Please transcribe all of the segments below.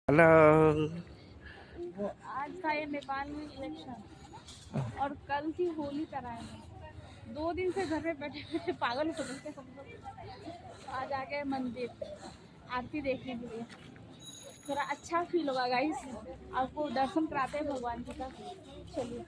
Hello. आज था ये नेपाल में इलेक्शन और कल थी होली कराए हैं। 2 दिन से घर में बैठे बैठे पागल हो गए हम लोग। आज आ गए मंदिर आरती देखने के लिए। थोड़ा अच्छा फील होगा गाइस, आपको दर्शन कराते हैं भगवान जी का। चलिए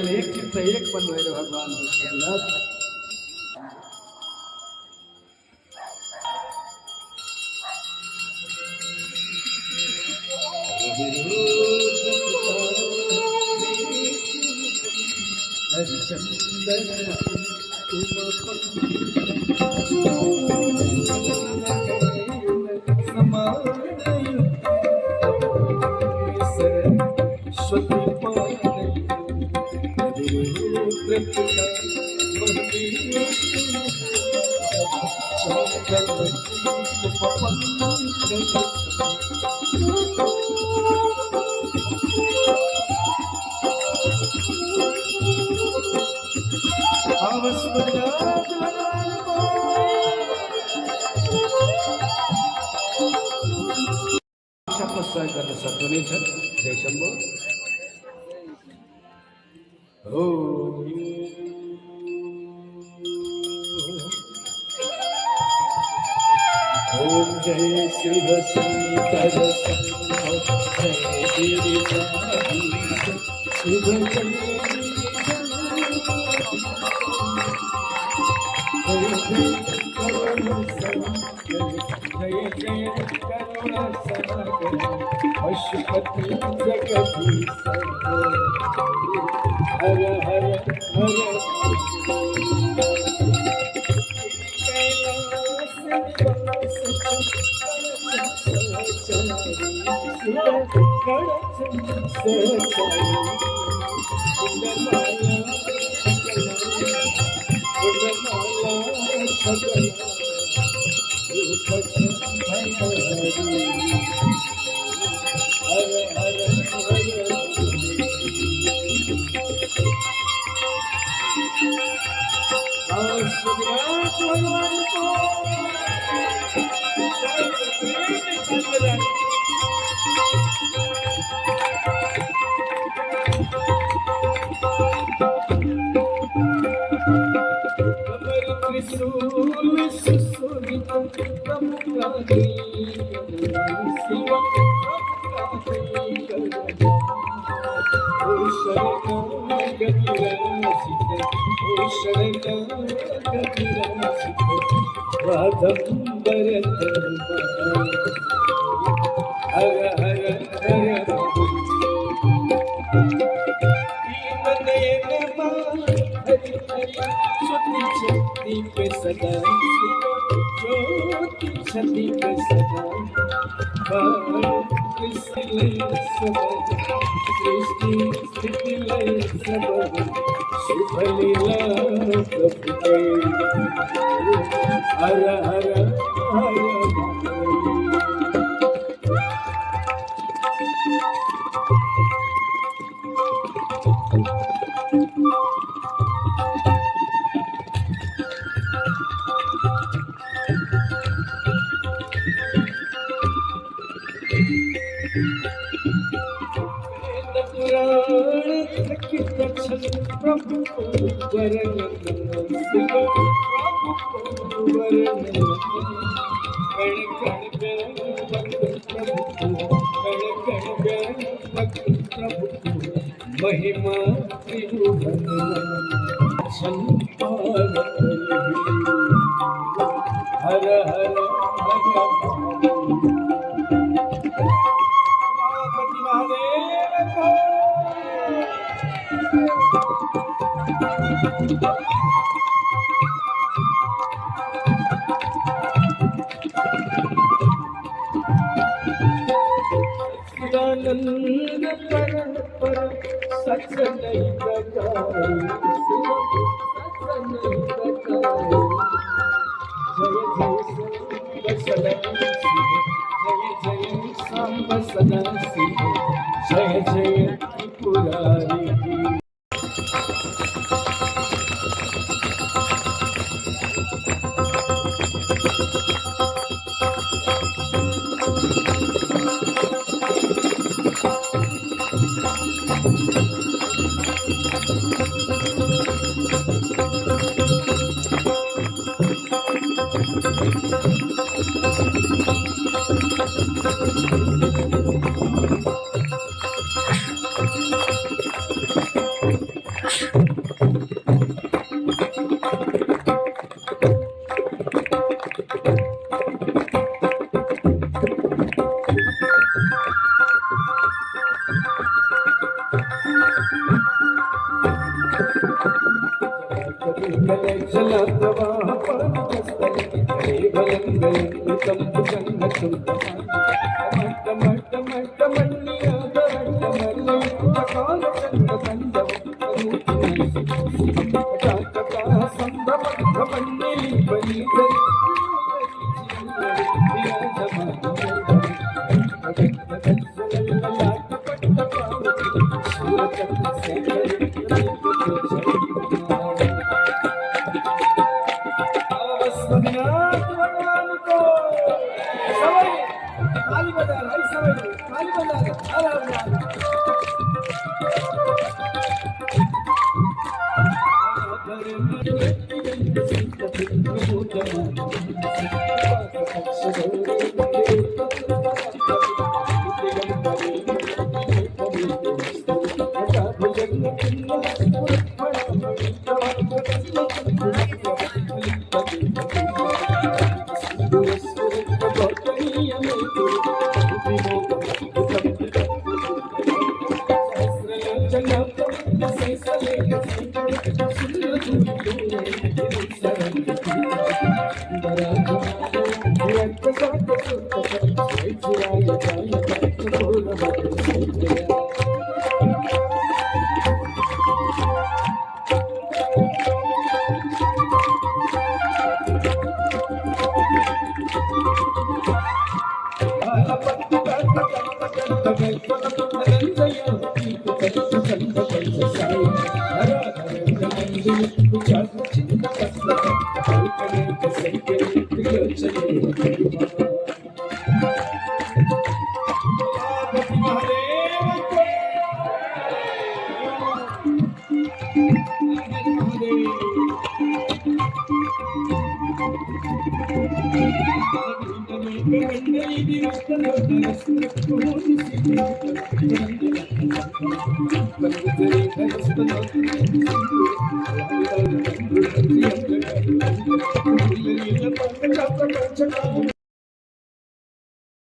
एक चित्त एक बन रहे भगवान तपस्या गर्न सक्ने छ। जय शम्भो। ओम जय शिव शंकर जय गिरिजाधीश शुभ जय जय जय करुणा सागर पशुपति जगदीश हर हर हर महिमा हर हर हर उमापति महादेव को शिवानंद पर पर सच नहीं बचाए सच नहीं बचाए जय जय सांब सदा सिंह जय जय त्रिपुरारी चला प्रवाह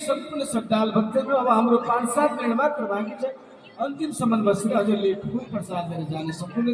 संपूर्ण श्रद्धाल भक्तजनों अब हाम्रो 5-7 मिनट मात्र बाँकी छ अन्तिम सम्म बसेर हजुरले फुल प्रसाद लिएर जाने सम्पूर्ण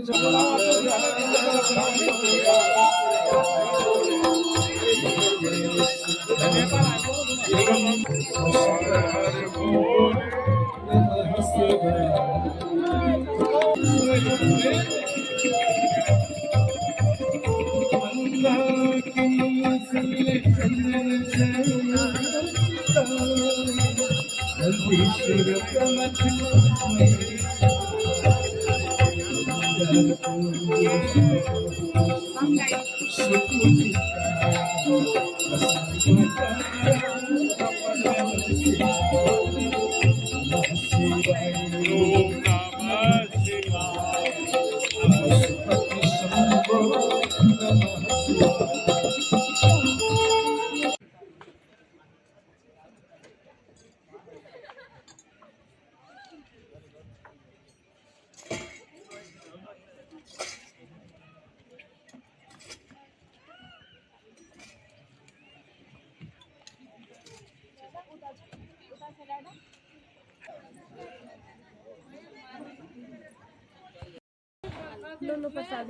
लो लो प्रसाद।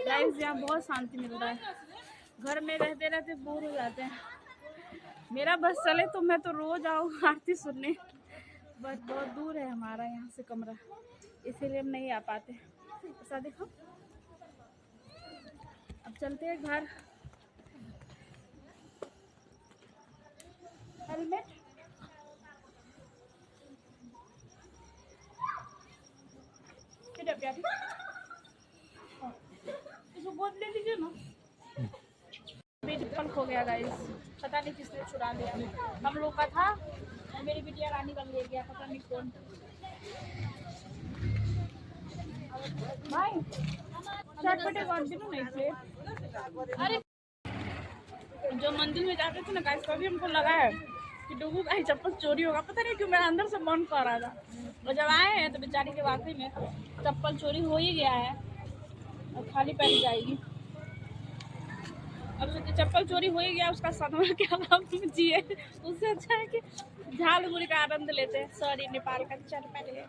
गाइस यहाँ बहुत शांति मिलता है, घर में रहते रहते बोर हो जाते हैं। मेरा बस चले तो मैं तो रोज आऊँ आरती सुनने, बट बहुत दूर है हमारा यहाँ से कमरा, इसीलिए हम नहीं आ पाते। ऐसा देखो, अब चलते हैं घर। हेलमेट किधर प्यारी, इसको गोद ले लीजिए ना। मेरी चप्पल खो गया गाइस, पता नहीं किसने चुरा लिया। हम लोग का था, मेरी बिटिया रानी का ले गया, पता नहीं कौन। भाई चटपटे कंटिन्यू नहीं थे। अरे जो मंदिर में जाते थे ना गाइस, कभी हमको लगा है कि डुगू का ही चप्पल चोरी होगा, पता नहीं क्यों मेरा अंदर से मन कर रहा था। और जब आए हैं तो बेचारी के वाकई में चप्पल चोरी हो ही गया है और खाली पैर जाएगी। अब सोचिए चप्पल चोरी हो ही गया, उसका सदमा क्या नाम जिए, उससे अच्छा है कि झाल मुड़ी का आनंद लेते हैं। सॉरी नेपाल का चटपटे।